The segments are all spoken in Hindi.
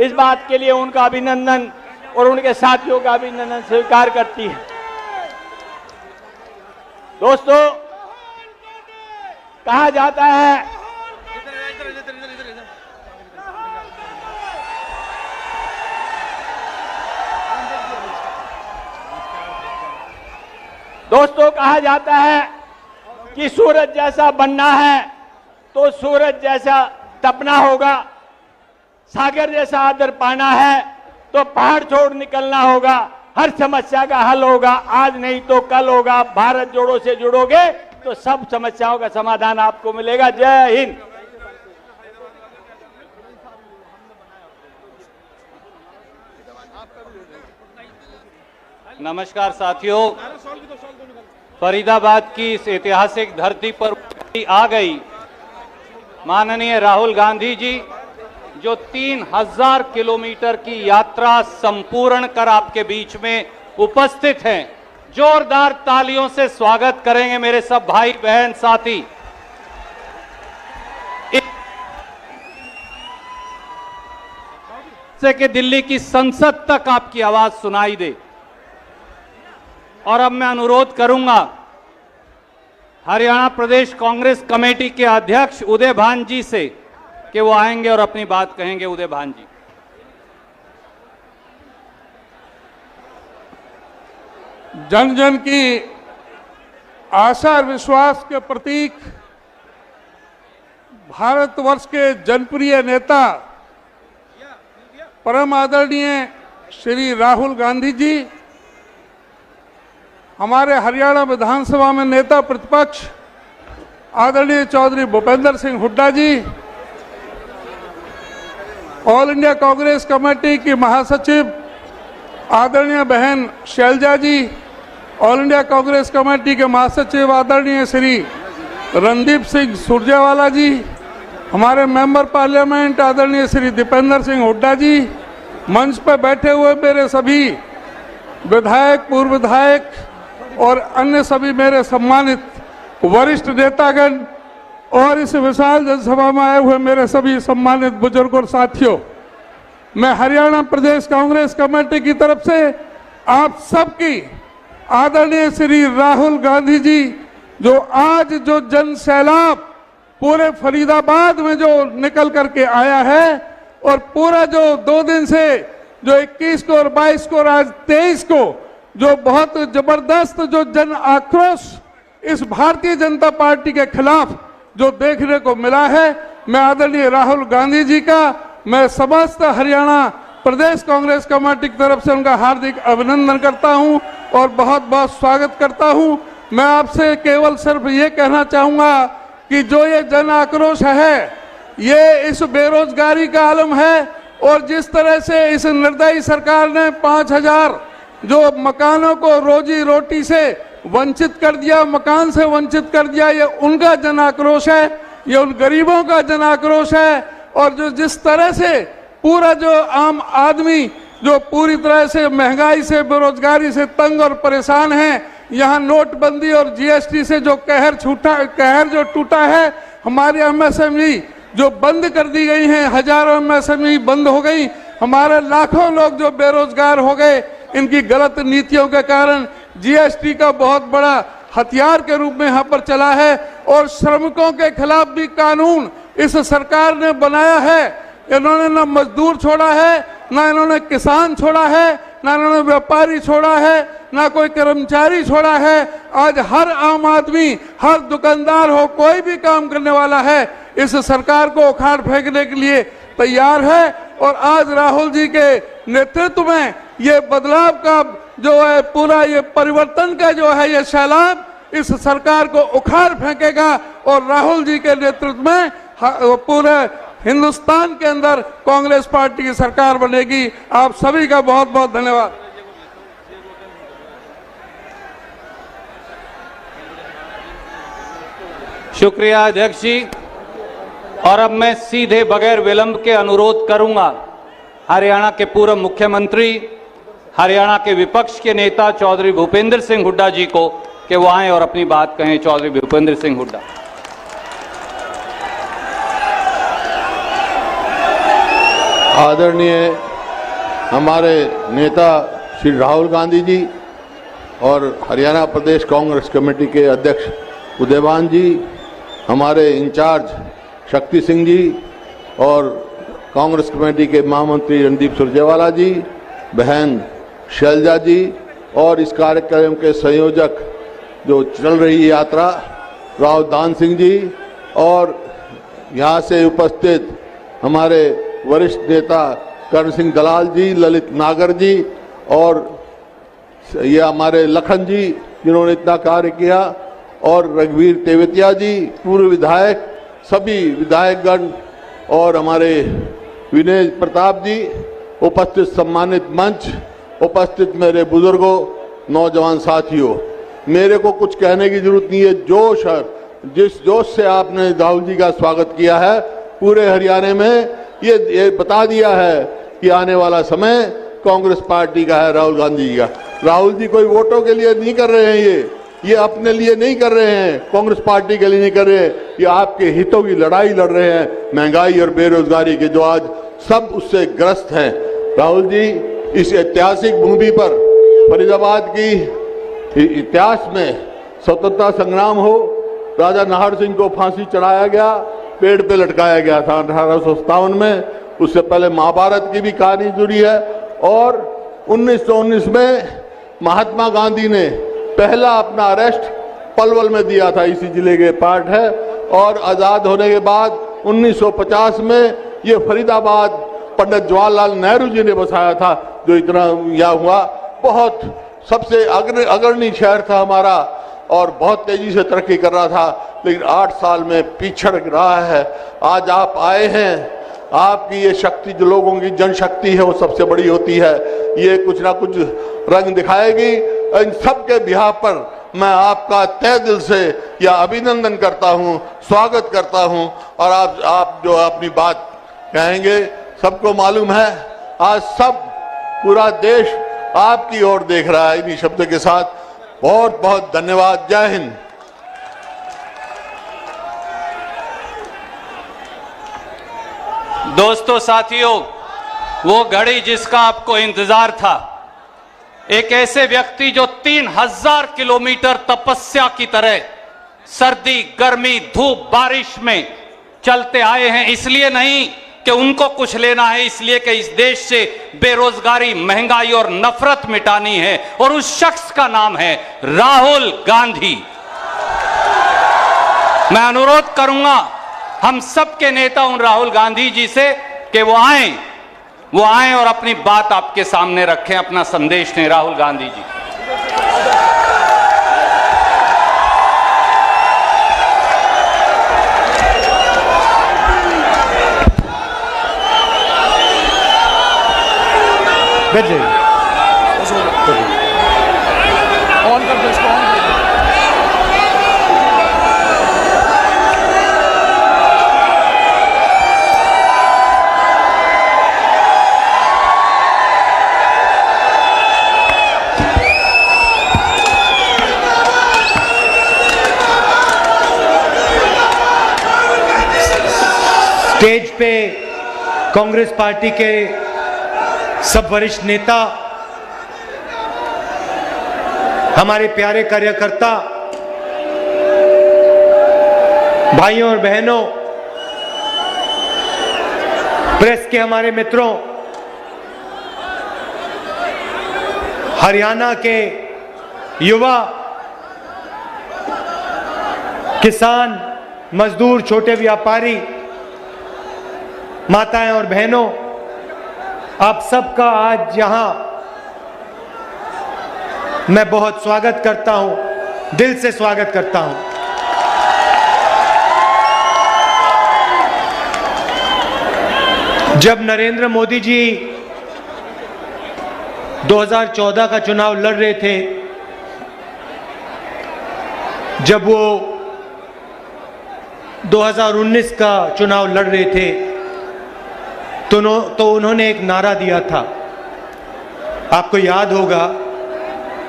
इस बात के लिए उनका अभिनंदन और उनके साथियों का अभिनंदन स्वीकार करती है। दोस्तों, कहा जाता है कि सूरज जैसा बनना है तो सूरज जैसा तपना होगा, सागर जैसा आदर पाना है तो पहाड़ छोड़ निकलना होगा। हर समस्या का हल होगा, आज नहीं तो कल होगा। भारत जोड़ो से जुड़ोगे तो सब समस्याओं का समाधान आपको मिलेगा। जय हिंद। नमस्कार साथियों, फरीदाबाद की इस ऐतिहासिक धरती पर आ गई माननीय राहुल गांधी जी, जो 3000 किलोमीटर की यात्रा संपूर्ण कर आपके बीच में उपस्थित हैं। जोरदार तालियों से स्वागत करेंगे मेरे सब भाई बहन साथी। इससे कि दिल्ली की संसद तक आपकी आवाज सुनाई दे। और अब मैं अनुरोध करूंगा हरियाणा प्रदेश कांग्रेस कमेटी के अध्यक्ष उदय भान जी से कि वो आएंगे और अपनी बात कहेंगे। उदय भान जी। जन जन की आशा और विश्वास के प्रतीक भारतवर्ष के जनप्रिय नेता परम आदरणीय श्री राहुल गांधी जी, हमारे हरियाणा विधानसभा में नेता प्रतिपक्ष आदरणीय चौधरी भूपेंद्र सिंह हुड्डा जी, ऑल इंडिया कांग्रेस कमेटी की महासचिव आदरणीय बहन शैलजा जी, ऑल इंडिया कांग्रेस कमेटी के महासचिव आदरणीय श्री रणदीप सिंह सुरजेवाला जी, हमारे मेंबर पार्लियामेंट आदरणीय श्री दीपेंद्र सिंह हुड्डा जी, मंच पर बैठे हुए मेरे सभी विधायक, पूर्व विधायक और अन्य सभी मेरे सम्मानित वरिष्ठ नेतागण और इस विशाल जनसभा में आए हुए मेरे सभी सम्मानित बुजुर्ग और साथियों, मैं हरियाणा प्रदेश कांग्रेस कमेटी की तरफ से आप सबकी आदरणीय श्री राहुल गांधी जी, जो आज जो जन सैलाब पूरे फरीदाबाद में जो निकल करके आया है और पूरा जो 2 दिन से जो 21 को और 22 को और आज 23 को जो बहुत जबरदस्त जो जन आक्रोश इस भारतीय जनता पार्टी के खिलाफ जो देखने को मिला है, मैं आदरणीय राहुल गांधी जी का मैं समस्त हरियाणा प्रदेश कांग्रेस कमेटी की तरफ से उनका हार्दिक अभिनंदन करता हूं और बहुत बहुत स्वागत करता हूं। मैं आपसे केवल सिर्फ ये कहना चाहूंगा कि जो ये जन आक्रोश है, ये इस बेरोजगारी का आलम है और जिस तरह से इस निर्दयी सरकार ने 5000 जो मकानों को रोजी रोटी से वंचित कर दिया, मकान से वंचित कर दिया, ये उनका जन आक्रोश है, ये उन गरीबों का जन आक्रोश है। और जो जिस तरह से पूरा जो आम आदमी जो पूरी तरह से महंगाई से, बेरोजगारी से तंग और परेशान है, यहाँ नोटबंदी और जीएसटी से जो कहर जो टूटा है, हमारी एमएसएमई जो बंद कर दी गई हैं, हजारों एमएसएमई बंद हो गई, हमारे लाखों लोग जो बेरोजगार हो गए इनकी गलत नीतियों के कारण। जीएसटी का बहुत बड़ा हथियार के रूप में यहाँ पर चला है और श्रमिकों के खिलाफ भी कानून इस सरकार ने बनाया है। इन्होंने न मजदूर छोड़ा है, ना इन्होंने किसान छोड़ा है, ना इन्होंने व्यापारी छोड़ा है, ना कोई कर्मचारी छोड़ा है। आज हर आम आदमी, हर दुकानदार हो, कोई भी काम करने वाला है, इस सरकार को उखाड़ फेंकने के लिए तैयार है। और आज राहुल जी के नेतृत्व में ये बदलाव का जो है, पूरा ये परिवर्तन का जो है ये सैलाब इस सरकार को उखाड़ फेंकेगा और राहुल जी के नेतृत्व में पूरे हिंदुस्तान के अंदर कांग्रेस पार्टी की सरकार बनेगी। आप सभी का बहुत बहुत धन्यवाद। शुक्रिया अध्यक्ष जी। और अब मैं सीधे बगैर विलंब के अनुरोध करूंगा हरियाणा के पूर्व मुख्यमंत्री, हरियाणा के विपक्ष के नेता चौधरी भूपेंद्र सिंह हुड्डा जी को कि वो आए और अपनी बात कहें। चौधरी भूपेंद्र सिंह हुड्डा। आदरणीय हमारे नेता श्री राहुल गांधी जी और हरियाणा प्रदेश कांग्रेस कमेटी के अध्यक्ष उदयभान जी, हमारे इंचार्ज शक्ति सिंह जी और कांग्रेस कमेटी के महामंत्री रणदीप सुरजेवाला जी, बहन शैलजा जी और इस कार्यक्रम के संयोजक जो चल रही यात्रा राव दान सिंह जी और यहाँ से उपस्थित हमारे वरिष्ठ नेता कर्ण सिंह दलाल जी, ललित नागर जी और ये हमारे लखन जी जिन्होंने इतना कार्य किया और रघुवीर तेवतिया जी, पूर्व विधायक, सभी विधायकगण और हमारे विनय प्रताप जी, उपस्थित सम्मानित मंच, उपस्थित मेरे बुजुर्गों, नौजवान साथियों, मेरे को कुछ कहने की जरूरत नहीं है। जोश है, जिस जोश से आपने राहुल जी का स्वागत किया है पूरे हरियाणा में, ये बता दिया है कि आने वाला समय कांग्रेस पार्टी का है, राहुल गांधी जी का। राहुल जी कोई वोटों के लिए नहीं कर रहे हैं, ये अपने लिए नहीं कर रहे हैं, कांग्रेस पार्टी के लिए नहीं कर रहे हैं, ये आपके हितों की लड़ाई लड़ रहे हैं, महंगाई और बेरोजगारी के जो आज सब उससे ग्रस्त हैं। राहुल जी, इस ऐतिहासिक भूमि पर फरीदाबाद की इतिहास में स्वतंत्रता संग्राम हो, राजा नाहर सिंह को फांसी चढ़ाया गया, पेड़ पे लटकाया गया था 1857 में, उससे पहले महाभारत की भी कहानी जुड़ी है और 1919 में महात्मा गांधी ने पहला अपना अरेस्ट पलवल में दिया था, इसी जिले के पार्ट है, और आजाद होने के बाद 1950 में ये फरीदाबाद पंडित जवाहरलाल नेहरू जी ने बसाया था, जो इतना यह हुआ, बहुत सबसे अग्रणी शहर था हमारा और बहुत तेजी से तरक्की कर रहा था, लेकिन 8 साल में पिछड़ रहा है। आज आप आए हैं, आपकी ये शक्ति जो लोगों की जनशक्ति है वो सबसे बड़ी होती है, ये कुछ ना कुछ रंग दिखाएगी। इन सब के बिहाफ पर मैं आपका तहे दिल से या अभिनंदन करता हूं, स्वागत करता हूं और आप जो अपनी बात कहेंगे, सबको मालूम है आज सब पूरा देश आपकी ओर देख रहा है। इन्हीं शब्दों के साथ बहुत बहुत धन्यवाद। जय हिंद। दोस्तों, साथियों, वो घड़ी जिसका आपको इंतजार था, एक ऐसे व्यक्ति जो 3000 किलोमीटर तपस्या की तरह सर्दी, गर्मी, धूप, बारिश में चलते आए हैं, इसलिए नहीं कि उनको कुछ लेना है, इसलिए कि इस देश से बेरोजगारी, महंगाई और नफरत मिटानी है, और उस शख्स का नाम है राहुल गांधी। मैं अनुरोध करूंगा हम सबके नेता उन राहुल गांधी जी से कि वो आएं और अपनी बात आपके सामने रखें, अपना संदेश दें। राहुल गांधी जी। बैठ जाइए, ऑन कर दो इसको, ऑन कर दो। स्टेज पे कांग्रेस पार्टी के सब वरिष्ठ नेता, हमारे प्यारे कार्यकर्ता, भाइयों और बहनों, प्रेस के हमारे मित्रों, हरियाणा के युवा, किसान, मजदूर, छोटे व्यापारी, माताएं और बहनों, आप सबका आज यहां मैं बहुत स्वागत करता हूं, दिल से स्वागत करता हूं। जब नरेंद्र मोदी जी 2014 का चुनाव लड़ रहे थे, जब वो 2019 का चुनाव लड़ रहे थे, तो उन्होंने एक नारा दिया था, आपको याद होगा,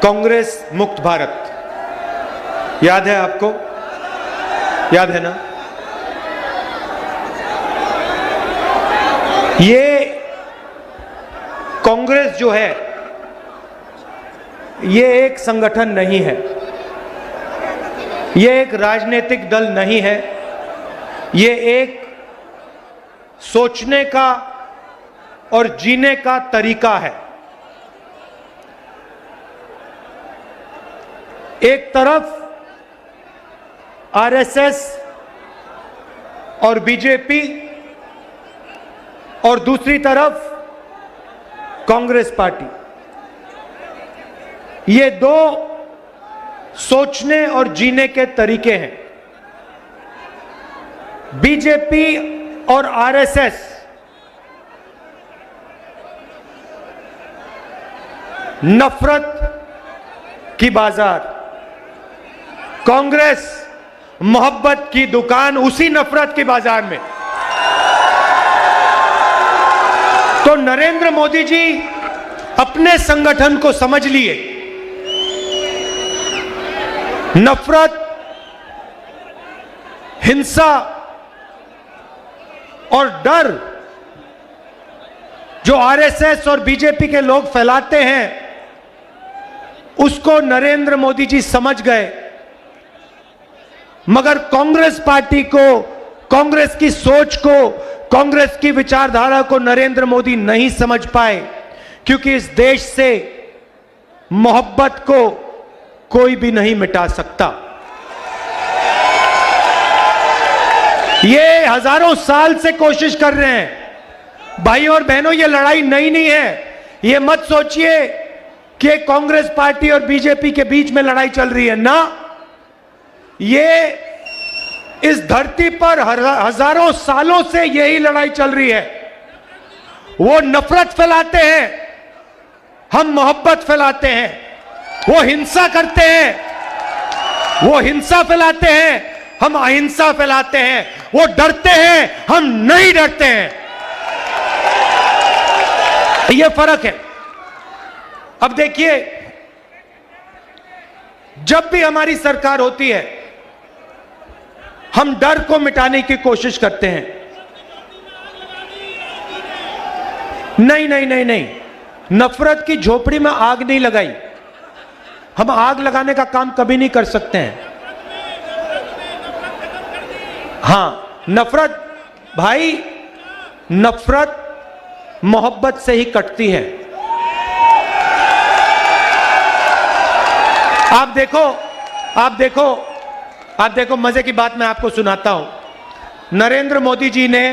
कांग्रेस मुक्त भारत। याद है आपको? याद है ना? ये जो है ये एक संगठन नहीं है, ये एक राजनीतिक दल नहीं है, ये एक सोचने का और जीने का तरीका है। एक तरफ आरएसएस और बीजेपी और दूसरी तरफ कांग्रेस पार्टी, ये दो सोचने और जीने के तरीके हैं। बीजेपी और आरएसएस नफरत की बाजार, कांग्रेस मोहब्बत की दुकान उसी नफरत के बाजार में। तो नरेंद्र मोदी जी अपने संगठन को समझ लिए, नफरत, हिंसा और डर जो आरएसएस और बीजेपी के लोग फैलाते हैं, उसको नरेंद्र मोदी जी समझ गए। मगर कांग्रेस पार्टी को, कांग्रेस की सोच को, कांग्रेस की विचारधारा को नरेंद्र मोदी नहीं समझ पाए, क्योंकि इस देश से मोहब्बत को कोई भी नहीं मिटा सकता। ये हजारों साल से कोशिश कर रहे हैं। भाइयों और बहनों, ये लड़ाई नई नहीं है। ये मत सोचिए कि कांग्रेस पार्टी और बीजेपी के बीच में लड़ाई चल रही है ना। ये इस धरती पर हजारों सालों से यही लड़ाई चल रही है। वो नफरत फैलाते हैं, हम मोहब्बत फैलाते हैं। वो हिंसा करते हैं, वो हिंसा फैलाते हैं, हम अहिंसा फैलाते हैं। वो डरते हैं, हम नहीं डरते हैं। ये फर्क है। अब देखिए, जब भी हमारी सरकार होती है, हम डर को मिटाने की कोशिश करते हैं। नहीं नहीं नहीं नहीं, नफरत की झोपड़ी में आग नहीं लगाई। हम आग लगाने का काम कभी नहीं कर सकते हैं। हां, नफरत, भाई, नफरत मोहब्बत से ही कटती है। आप देखो, आप देखो, आप देखो, मजे की बात मैं आपको सुनाता हूं। नरेंद्र मोदी जी ने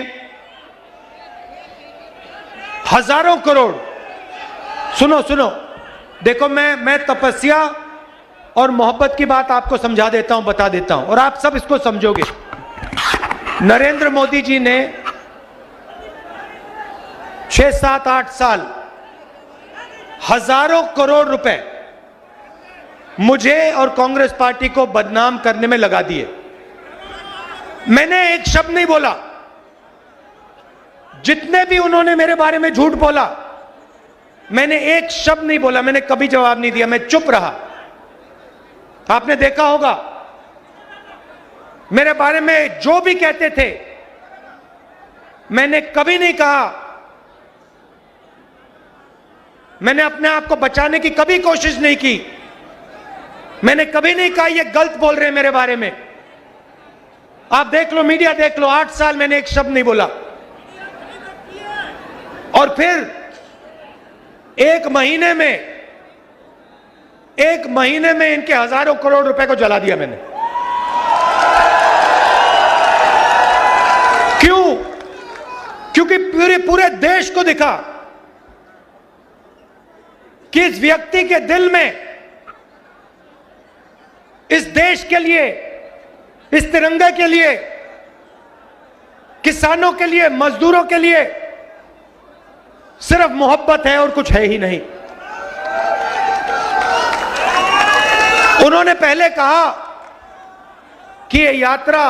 हजारों करोड़, सुनो सुनो, देखो, मैं तपस्या और मोहब्बत की बात आपको समझा देता हूं, बता देता हूं, और आप सब इसको समझोगे। नरेंद्र मोदी जी ने 6, 7, 8 साल हजारों करोड़ रुपए मुझे और कांग्रेस पार्टी को बदनाम करने में लगा दिए। मैंने एक शब्द नहीं बोला। जितने भी उन्होंने मेरे बारे में झूठ बोला, मैंने एक शब्द नहीं बोला, मैंने कभी जवाब नहीं दिया, मैं चुप रहा। आपने देखा होगा, मेरे बारे में जो भी कहते थे, मैंने कभी नहीं कहा, मैंने अपने आप को बचाने की कभी कोशिश नहीं की। मैंने कभी नहीं कहा ये गलत बोल रहे हैं मेरे बारे में। आप देख लो, मीडिया देख लो, 8 साल मैंने एक शब्द नहीं बोला। और फिर एक महीने में इनके हजारों करोड़ रुपए को जला दिया मैंने। क्यों? क्योंकि पूरे देश को दिखा कि इस व्यक्ति के दिल में, इस देश के लिए, इस तिरंगे के लिए, किसानों के लिए, मजदूरों के लिए सिर्फ मोहब्बत है और कुछ है ही नहीं। उन्होंने पहले कहा कि ये यात्रा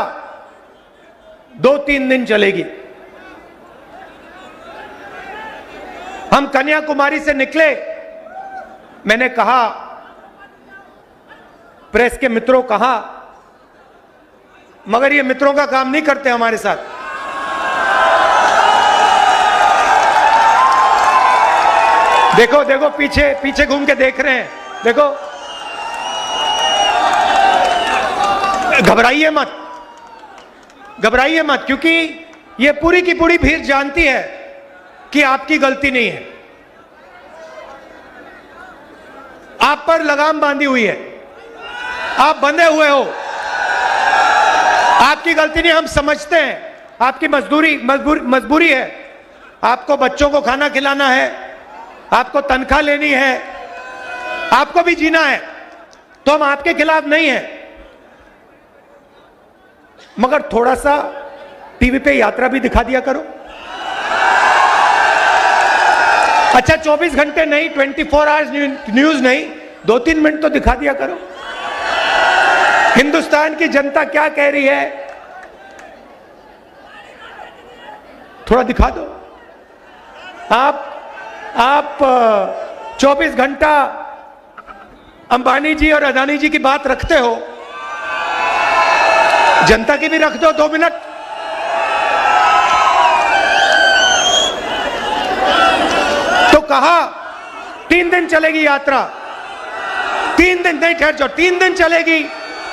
2-3 दिन चलेगी। हम कन्याकुमारी से निकले, मैंने कहा, प्रेस के मित्रों कहा, मगर ये मित्रों का काम नहीं करते हमारे साथ। देखो देखो पीछे पीछे घूम के देख रहे हैं, देखो। घबराइए मत, घबराइए मत, क्योंकि ये पूरी की पूरी भीड़ जानती है कि आपकी गलती नहीं है। आप पर लगाम बांधी हुई है, आप बंधे हुए हो। आपकी गलती नहीं, हम समझते हैं आपकी मजबूरी है। आपको बच्चों को खाना खिलाना है, आपको तनख्वाह लेनी है, आपको भी जीना है, तो हम आपके खिलाफ नहीं हैं। मगर थोड़ा सा टीवी पे यात्रा भी दिखा दिया करो। अच्छा 24 घंटे नहीं, 24 आवर्स न्यूज नहीं, 2-3 मिनट तो दिखा दिया करो। हिंदुस्तान की जनता क्या कह रही है, थोड़ा दिखा दो। आप 24 घंटा अंबानी जी और अदानी जी की बात रखते हो, जनता की भी रख दो 2 मिनट। तो कहा 3 दिन चलेगी यात्रा, 3 दिन नहीं, ठहर जाओ, 3 दिन चलेगी।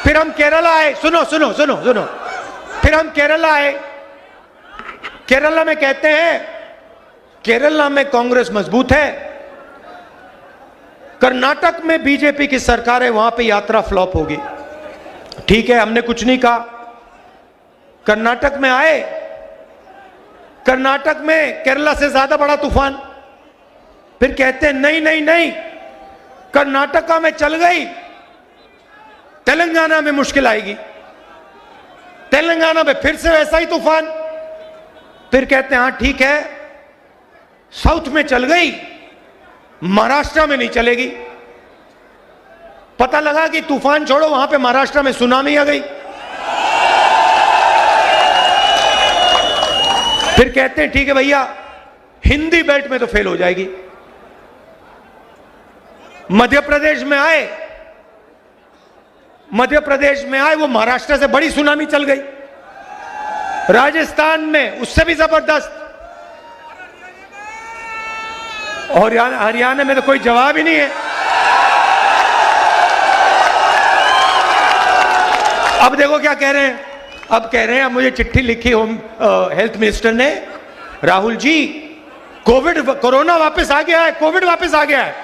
फिर हम केरला आए, सुनो सुनो सुनो सुनो, फिर हम केरला आए। केरला में कहते हैं केरला में कांग्रेस मजबूत है, कर्नाटक में बीजेपी की सरकार है, वहां पे यात्रा फ्लॉप होगी। ठीक है, हमने कुछ नहीं कहा। कर्नाटक में आए, कर्नाटक में केरला से ज्यादा बड़ा तूफान। फिर कहते हैं नहीं नहीं नहीं, कर्नाटका में चल गई, तेलंगाना में मुश्किल आएगी, तेलंगाना में फिर से वैसा ही तूफान। फिर कहते हैं हाँ ठीक है, साउथ में चल गई, महाराष्ट्र में नहीं चलेगी। पता लगा कि तूफान छोड़ो, वहां पे महाराष्ट्र में सुनामी आ गई। फिर कहते हैं ठीक है भैया, हिंदी बेल्ट में तो फेल हो जाएगी। मध्य प्रदेश में आए, मध्य प्रदेश में आए, वो महाराष्ट्र से बड़ी सुनामी चल गई। राजस्थान में उससे भी जबरदस्त, और हरियाणा में तो कोई जवाब ही नहीं है। अब देखो क्या कह रहे हैं, अब कह रहे हैं, अब मुझे चिट्ठी लिखी होम हेल्थ मिनिस्टर ने, राहुल जी कोरोना वापस आ गया है, कोविड वापस आ गया है,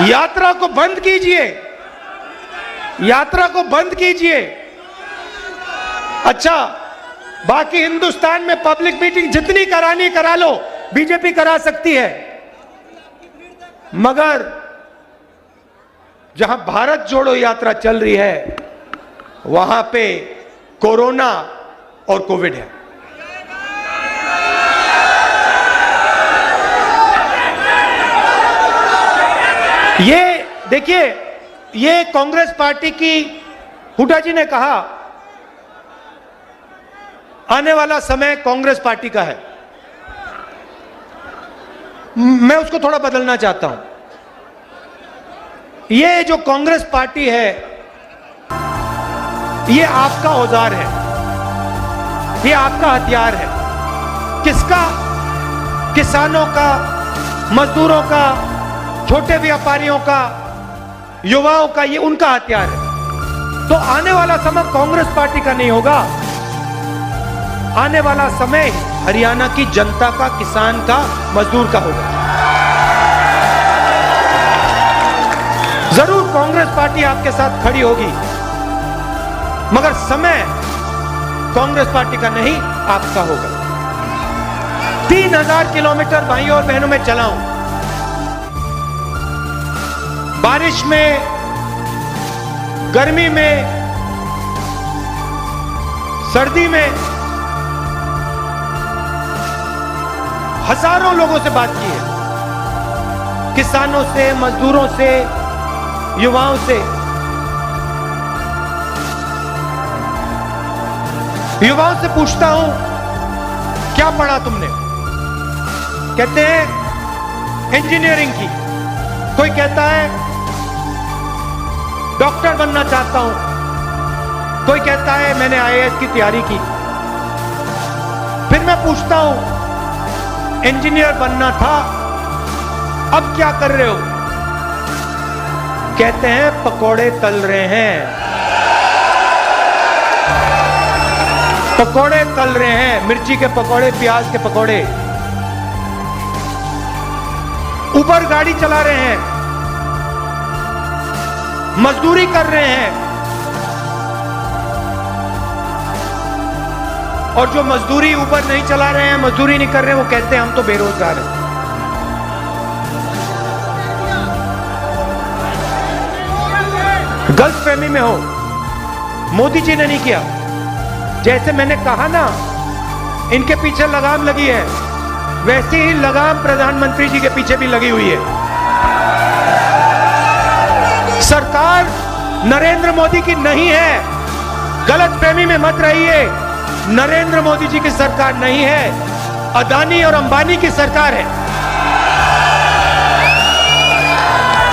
यात्रा को बंद कीजिए, यात्रा को बंद कीजिए। अच्छा, बाकी हिंदुस्तान में पब्लिक मीटिंग जितनी करानी करा लो, बीजेपी करा सकती है, मगर जहां भारत जोड़ो यात्रा चल रही है, वहां पे कोरोना और कोविड है। ये देखिए, ये कांग्रेस पार्टी की, हुड्डा जी ने कहा आने वाला समय कांग्रेस पार्टी का है। मैं उसको थोड़ा बदलना चाहता हूं। ये जो कांग्रेस पार्टी है, ये आपका औजार है, ये आपका हथियार है। किसका? किसानों का, मजदूरों का, छोटे व्यापारियों का, युवाओं का, ये उनका हथियार है। तो आने वाला समय कांग्रेस पार्टी का नहीं होगा, आने वाला समय हरियाणा की जनता का, किसान का, मजदूर का होगा। जरूर कांग्रेस पार्टी आपके साथ खड़ी होगी, मगर समय कांग्रेस पार्टी का नहीं, आपका होगा। 3000 किलोमीटर भाइयों और बहनों में चला हूं, बारिश में, गर्मी में, सर्दी में, हजारों लोगों से बात की है, किसानों से, मजदूरों से, युवाओं से। युवाओं से पूछता हूं, क्या पढ़ा तुमने? कहते हैं इंजीनियरिंग की, कोई कहता है डॉक्टर बनना चाहता हूं, कोई कहता है मैंने आईएएस की तैयारी की। फिर मैं पूछता हूं इंजीनियर बनना था अब क्या कर रहे हो? कहते हैं पकोड़े तल रहे हैं, पकोड़े तल रहे हैं, मिर्ची के पकोड़े, प्याज के पकोड़े। उबर गाड़ी चला रहे हैं, मजदूरी कर रहे हैं, और जो मजदूरी उबर नहीं चला रहे हैं, मजदूरी नहीं कर रहे हैं, वो कहते हैं हम तो बेरोजगार हैं। गलतफहमी में हो, मोदी जी ने नहीं किया। जैसे मैंने कहा ना, इनके पीछे लगाम लगी है, वैसे ही लगाम प्रधानमंत्री जी के पीछे भी लगी हुई है। सरकार नरेंद्र मोदी की नहीं है, गलतफहमी में मत रहिए। नरेंद्र मोदी जी की सरकार नहीं है, अदानी और अंबानी की सरकार है।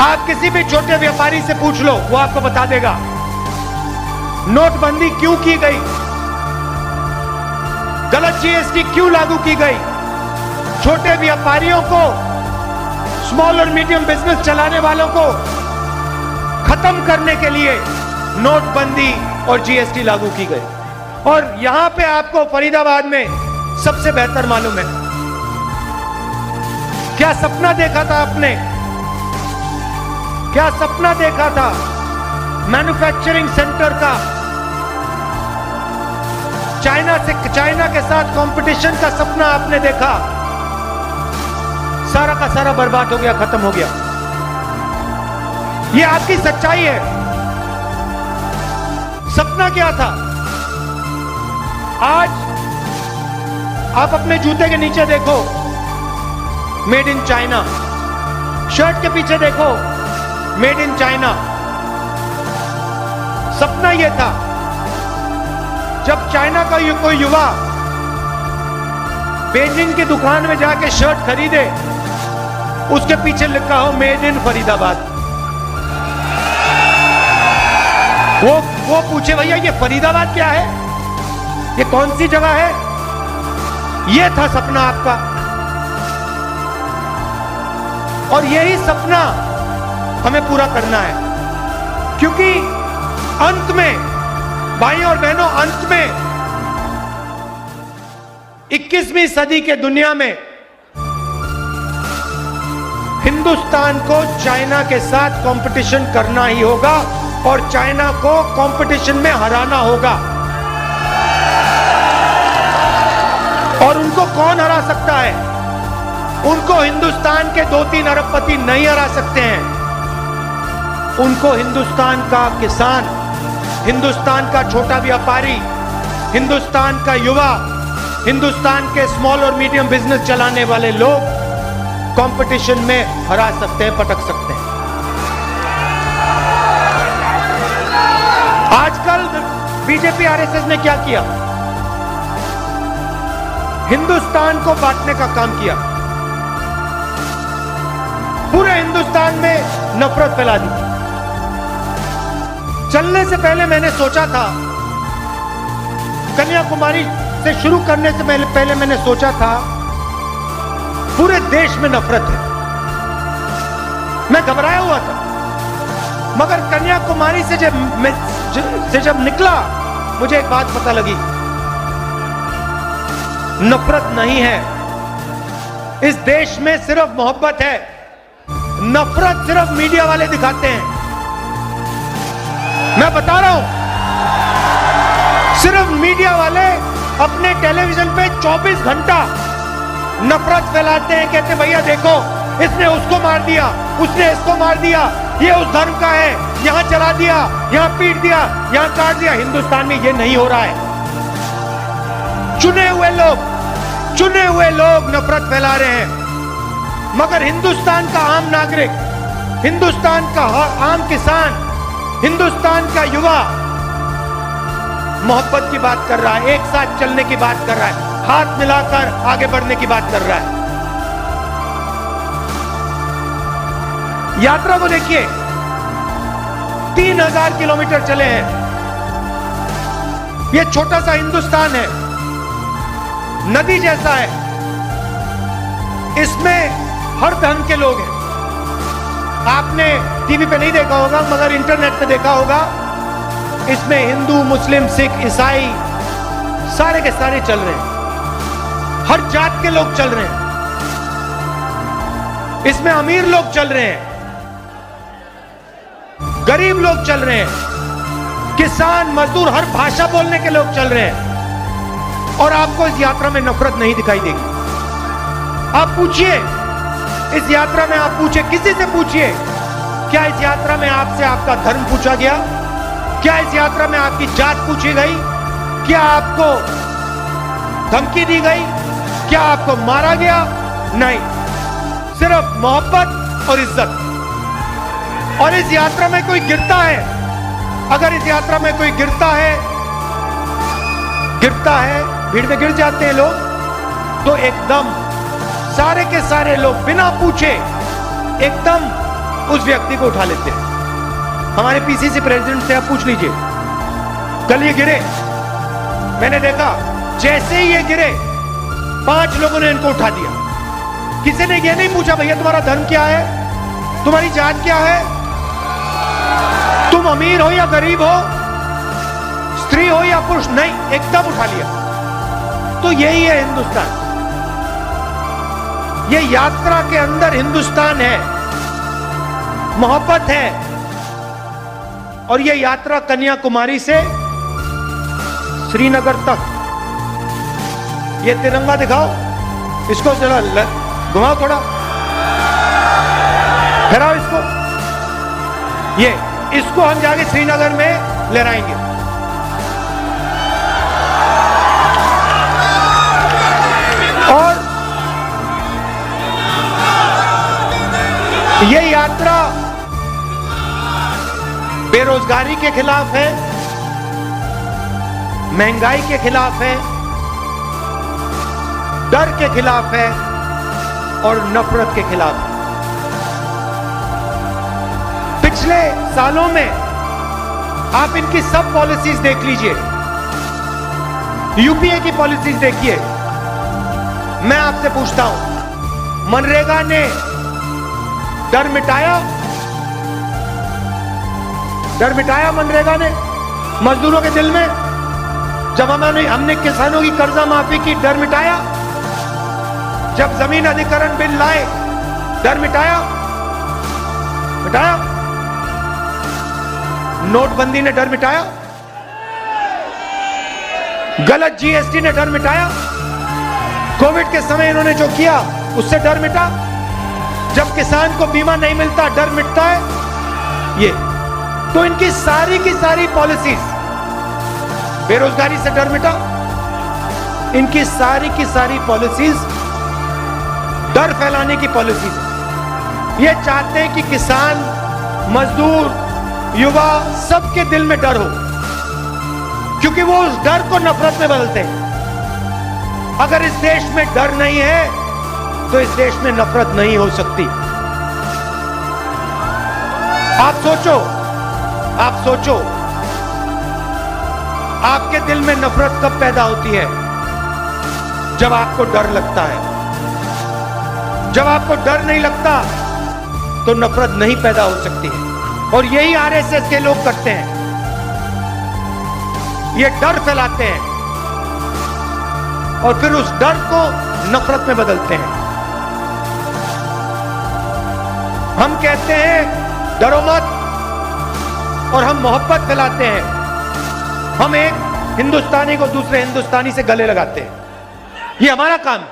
आप किसी भी छोटे व्यापारी से पूछ लो, वो आपको बता देगा नोटबंदी क्यों की गई, गलत जीएसटी क्यों लागू की गई। छोटे व्यापारियों को, स्मॉल और मीडियम बिजनेस चलाने वालों को खत्म करने के लिए नोटबंदी और जीएसटी लागू की गई। और यहां पे आपको फरीदाबाद में सबसे बेहतर मालूम है क्या सपना देखा था आपने, क्या सपना देखा था मैन्युफैक्चरिंग सेंटर का, चाइना के साथ कंपटीशन का सपना आपने देखा, सारा का सारा बर्बाद हो गया, खत्म हो गया। ये आपकी सच्चाई है। सपना क्या था? आज आप अपने जूते के नीचे देखो मेड इन चाइना, शर्ट के पीछे देखो मेड इन चाइना। सपना यह था जब चाइना का कोई युवा बेजिंग की दुकान में जाके शर्ट खरीदे, उसके पीछे लिखा हो मेड इन फरीदाबाद। वो पूछे भैया ये फरीदाबाद क्या है, ये कौन सी जगह है? ये था सपना आपका। और यही सपना हमें पूरा करना है, क्योंकि अंत में भाई और बहनों, अंत में 21वीं सदी के दुनिया में हिंदुस्तान को चाइना के साथ कंपटीशन करना ही होगा और चाइना को कंपटीशन में हराना होगा। और उनको कौन हरा सकता है? उनको हिंदुस्तान के 2-3 अरबपति नहीं हरा सकते हैं। उनको हिंदुस्तान का किसान, हिंदुस्तान का छोटा व्यापारी, हिंदुस्तान का युवा, हिंदुस्तान के स्मॉल और मीडियम बिजनेस चलाने वाले लोग कंपटीशन में हरा सकते हैं, पटक सकते हैं। आजकल बीजेपी आरएसएस ने क्या किया? हिंदुस्तान को बांटने का काम किया, पूरे हिंदुस्तान में नफरत फैला दी। चलने से पहले मैंने सोचा था, कन्याकुमारी से शुरू करने से पहले मैंने सोचा था पूरे देश में नफरत है, मैं घबराया हुआ था। मगर कन्याकुमारी से जब निकला, मुझे एक बात पता लगी, नफरत नहीं है इस देश में, सिर्फ मोहब्बत है। नफरत सिर्फ मीडिया वाले दिखाते हैं। मैं बता रहा हूं, सिर्फ मीडिया वाले अपने टेलीविजन पे 24 घंटा नफरत फैलाते हैं। कहते हैं भैया देखो, इसने उसको मार दिया, उसने इसको मार दिया, ये उस धर्म का है, यहां चला दिया, यहां पीट दिया, यहां काट दिया। हिंदुस्तान में ये नहीं हो रहा है। चुने हुए लोग नफरत फैला रहे हैं। मगर हिंदुस्तान का आम नागरिक, हिंदुस्तान का आम किसान, हिंदुस्तान का युवा मोहब्बत की बात कर रहा है, एक साथ चलने की बात कर रहा है, हाथ मिलाकर आगे बढ़ने की बात कर रहा है। यात्रा को देखिए, 3000 किलोमीटर चले हैं। यह छोटा सा हिंदुस्तान है, नदी जैसा है, इसमें हर धर्म के लोग हैं, आपने टीवी पे नहीं देखा होगा मगर इंटरनेट पे देखा होगा, इसमें हिंदू, मुस्लिम, सिख, ईसाई सारे के सारे चल रहे हैं, हर जात के लोग चल रहे हैं, इसमें अमीर लोग चल रहे हैं, गरीब लोग चल रहे हैं, किसान, मजदूर, हर भाषा बोलने के लोग चल रहे हैं, और आपको इस यात्रा में नफरत नहीं दिखाई देगी। आप पूछिए इस यात्रा में, आप पूछिए किसी से पूछिए, क्या इस यात्रा में आपसे आपका धर्म पूछा गया? क्या इस यात्रा में आपकी जात पूछी गई? क्या आपको धमकी दी गई? क्या आपको मारा गया? नहीं, सिर्फ मोहब्बत और इज्जत। और इस यात्रा में कोई गिरता है, अगर इस यात्रा में कोई गिरता है, भीड़ में गिर जाते हैं लोग, तो एकदम सारे के सारे लोग बिना पूछे एकदम उस व्यक्ति को उठा लेते हैं। हमारे पीसीसी प्रेसिडेंट से आप पूछ लीजिए, कल ये गिरे, मैंने देखा जैसे ही ये गिरे 5 लोगों ने इनको उठा दिया। किसी ने ये नहीं पूछा भैया तुम्हारा धर्म क्या है, तुम्हारी जात क्या है, तुम अमीर हो या गरीब हो, स्त्री हो या पुरुष, नहीं, एकदम उठा लिया। तो यही है हिंदुस्तान, ये यात्रा के अंदर हिंदुस्तान है, मोहब्बत है। और ये यात्रा कन्याकुमारी से श्रीनगर तक, ये तिरंगा दिखाओ, इसको जरा घुमाओ, थोड़ा फिराओ इसको, ये इसको हम जाके श्रीनगर में लहराएंगे। और ये यात्रा बेरोजगारी के खिलाफ है, महंगाई के खिलाफ है, डर के खिलाफ है और नफरत के खिलाफ है। पिछले सालों में आप इनकी सब पॉलिसीज देख लीजिए, यूपीए की पॉलिसीज देखिए। मैं आपसे पूछता हूं, मनरेगा ने डर मिटाया? डर मिटाया मनरेगा ने मजदूरों के दिल में? जब हमने किसानों की कर्जा माफी की, डर मिटाया? जब जमीन अधिग्रहण बिल लाए, डर मिटाया? मिटाया? नोटबंदी ने डर मिटाया? गलत जीएसटी ने डर मिटाया? कोविड के समय इन्होंने जो किया उससे डर मिटा? जब किसान को बीमा नहीं मिलता डर मिटता है? ये तो इनकी सारी की सारी पॉलिसीज, बेरोजगारी से डर मिटा, इनकी सारी की सारी पॉलिसीज डर फैलाने की पॉलिसीज है। ये चाहते हैं कि किसान, मजदूर, युवा, सबके दिल में डर हो, क्योंकि वो उस डर को नफरत में बदलते हैं। अगर इस देश में डर नहीं है तो इस देश में नफरत नहीं हो सकती। आप सोचो, आपके दिल में नफरत कब पैदा होती है? जब आपको डर लगता है। जब आपको डर नहीं लगता तो नफरत नहीं पैदा हो सकती है। और यही आरएसएस के लोग करते हैं, ये डर फैलाते हैं और फिर उस डर को नफरत में बदलते हैं। हम कहते हैं डरो मत, और हम मोहब्बत फैलाते हैं। हम एक हिंदुस्तानी को दूसरे हिंदुस्तानी से गले लगाते हैं, ये हमारा काम है।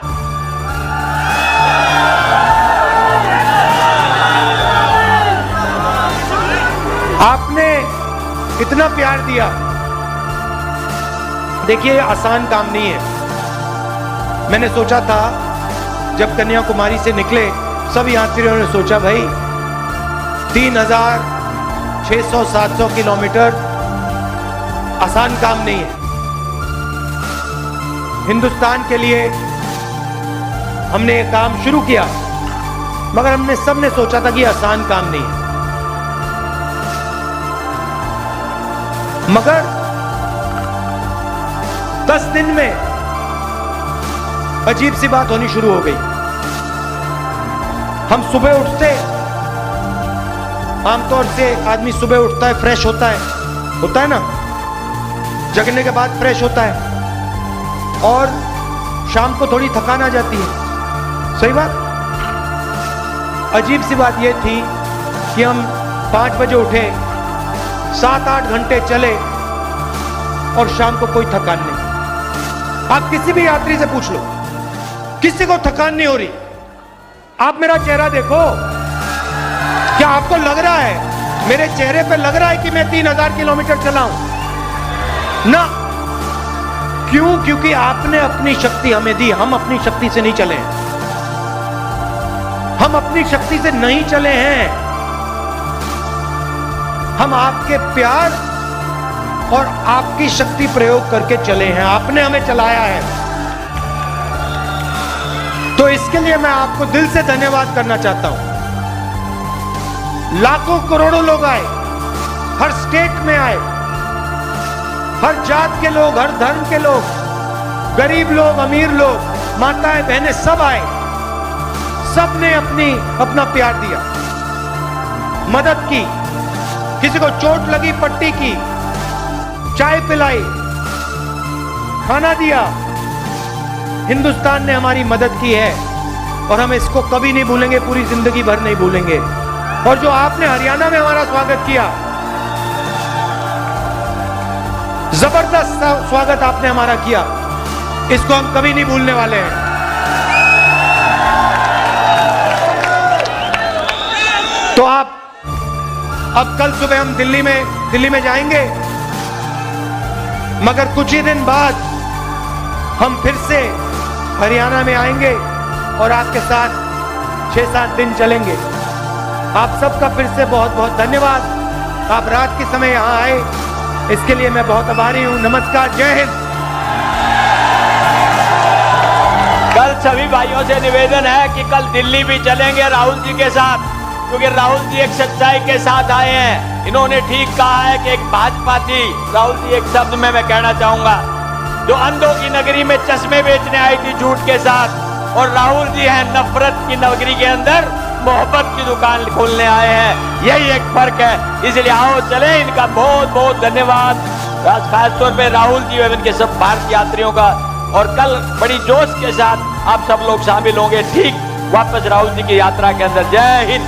आपने इतना प्यार दिया, देखिए ये आसान काम नहीं है। मैंने सोचा था जब कन्याकुमारी से निकले, सब यात्रियों ने सोचा भाई 3600-700 किलोमीटर आसान काम नहीं है। हिंदुस्तान के लिए हमने ये काम शुरू किया, मगर हमने सबने सोचा था कि आसान काम नहीं है। मगर 10 दिन में अजीब सी बात होनी शुरू हो गई। हम सुबह उठते, आमतौर से आदमी सुबह उठता है, फ्रेश होता है ना, जगने के बाद फ्रेश होता है और शाम को थोड़ी थकान आ जाती है। सही बात। अजीब सी बात यह थी कि हम 5 बजे उठे, 7-8 घंटे चले और शाम को कोई थकान नहीं। आप किसी भी यात्री से पूछ लो, किसी को थकान नहीं हो रही। आप मेरा चेहरा देखो, क्या आपको लग रहा है, मेरे चेहरे पे लग रहा है कि मैं 3000 किलोमीटर चला हूं? ना। क्यों? क्योंकि आपने अपनी शक्ति हमें दी, हम अपनी शक्ति से नहीं चले हैं। हम अपनी शक्ति से नहीं चले हैं, हम आपके प्यार और आपकी शक्ति प्रयोग करके चले हैं। आपने हमें चलाया है, तो इसके लिए मैं आपको दिल से धन्यवाद करना चाहता हूं। लाखों करोड़ों लोग आए, हर स्टेट में आए, हर जात के लोग, हर धर्म के लोग, गरीब लोग, अमीर लोग, माताएं बहनें सब आए। सबने अपना प्यार दिया, मदद की, किसी को चोट लगी पट्टी की, चाय पिलाई, खाना दिया। हिंदुस्तान ने हमारी मदद की है और हम इसको कभी नहीं भूलेंगे, पूरी जिंदगी भर नहीं भूलेंगे। और जो आपने हरियाणा में हमारा स्वागत किया, जबरदस्त स्वागत आपने हमारा किया, इसको हम कभी नहीं भूलने वाले हैं। तो आप अब कल सुबह हम दिल्ली में जाएंगे, मगर कुछ ही दिन बाद हम फिर से हरियाणा में आएंगे और आपके साथ 6-7 दिन चलेंगे। आप सबका फिर से बहुत बहुत धन्यवाद। आप रात के समय यहां आए, इसके लिए मैं बहुत आभारी हूं। नमस्कार, जय हिंद। कल सभी भाइयों से निवेदन है कि कल दिल्ली भी चलेंगे राहुल जी के साथ, क्योंकि राहुल जी एक सच्चाई के साथ आए हैं। इन्होंने ठीक कहा है कि एक भाजपा थी। राहुल जी, एक शब्द में मैं कहना चाहूंगा, जो अंधों की नगरी में चश्मे बेचने आई थी झूठ के साथ, और राहुल जी हैं नफरत की नगरी के अंदर मोहब्बत की दुकान खोलने आए हैं। यही एक फर्क है। इसलिए आओ चले, इनका बहुत बहुत धन्यवाद, खास तौर पे राहुल जी एवं इनके सब भारत यात्रियों का। और कल बड़ी जोश के साथ आप सब लोग शामिल होंगे ठीक वापस राहुल जी की यात्रा के अंदर। जय हिंद।